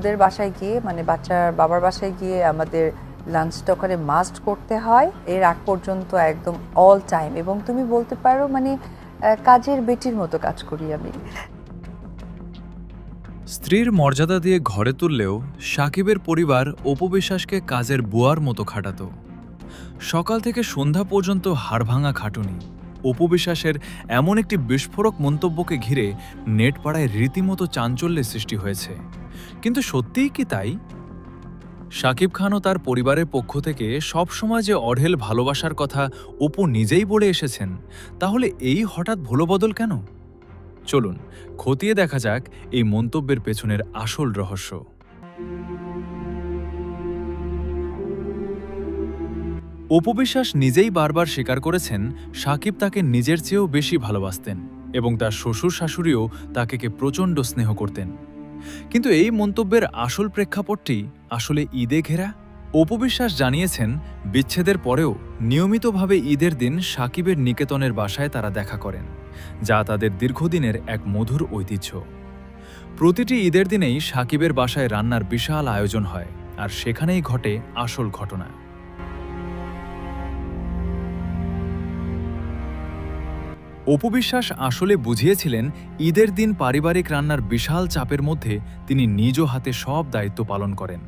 ওদের বাসায় গিয়ে মানে বাচ্চার বাবার বাসায় গিয়ে আমাদের লাঞ্চটা ওখানে মাস্ট করতে হয়, এর আগ পর্যন্ত একদম অল টাইম। এবং তুমি বলতে পারো মানে কাজের বেটির মতো কাজ করি আমি। স্ত্রীর মর্যাদা দিয়ে ঘরে তুললেও সাকিবের পরিবার অপু বিশ্বাসকে কাজের বুয়ার মতো খাটাত। সকাল থেকে সন্ধ্যা পর্যন্ত হাড়ভাঙা খাটুনি। অপু বিশ্বাসের এমন একটি বিস্ফোরক মন্তব্যকে ঘিরে নেট পাড়ায় রীতিমতো চাঞ্চল্যের সৃষ্টি হয়েছে। কিন্তু সত্যিই কি তাই? শাকিব খানও তার পরিবারের পক্ষ থেকে সবসময় যে অঢেল ভালোবাসার কথা অপু নিজেই বলে এসেছেন, তাহলে এই হঠাৎ ভুলবদল কেন? চলুন খতিয়ে দেখা যাক এই মন্তব্যের পেছনের আসল রহস্য। অপু বিশ্বাস নিজেই বারবার স্বীকার করেছেন শাকিব তাকে নিজের চেয়েও বেশি ভালোবাসতেন এবং তার শ্বশুর শাশুড়িও তাকে প্রচণ্ড স্নেহ করতেন। কিন্তু এই মন্তব্যের আসল প্রেক্ষাপটটি আসলে ঈদে ঘেরা। অপু বিশ্বাস জানিয়েছেন, বিচ্ছেদের পরেও নিয়মিতভাবে ঈদের দিন শাকিবের নিকেতনের বাসায় তারা দেখা করেন, যা তাদের দীর্ঘদিনের এক মধুর ঐতিহ্য। প্রতিটি ঈদের দিনেই শাকিবের বাসায় রান্নার বিশাল আয়োজন হয়, আর সেখানেই ঘটে আসল ঘটনা। অপু বিশ্বাস আসলে বুঝিয়েছিলেন, ঈদের দিন পারিবারিক রান্নার বিশাল চাপের মধ্যে তিনি নিজ হাতে সব দায়িত্ব পালন করেন।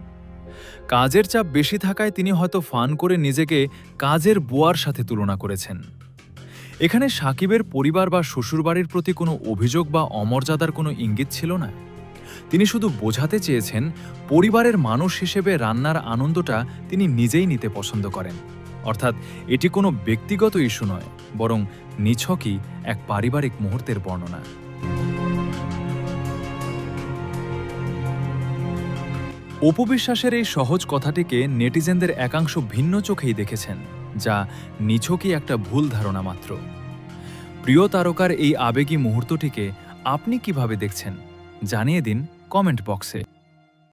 কাজের চাপ বেশি থাকায় তিনি হয়তো ফান করে নিজেকে কাজের বুয়ার সাথে তুলনা করেছেন। এখানে শাকিবের পরিবার বা শ্বশুরবাড়ির প্রতি কোনো অভিযোগ বা অমর্যাদার কোনো ইঙ্গিত ছিল না। তিনি শুধু বোঝাতে চেয়েছেন, পরিবারের মানুষ হিসেবে রান্নার আনন্দটা তিনি নিজেই নিতে পছন্দ করেন। অর্থাৎ এটি কোনো ব্যক্তিগত ইস্যু নয়, বরং নিছকই এক পারিবারিক মুহূর্তের বর্ণনা। অপু বিশ্বাসের এই সহজ কথাটিকে নেটিজেনদের একাংশ ভিন্ন চোখেই দেখেছেন, যা নিছকই একটা ভুল ধারণা মাত্র। প্রিয় তারকার এই আবেগী মুহূর্তটিকে আপনি কিভাবে দেখছেন জানিয়ে দিন কমেন্ট বক্সে।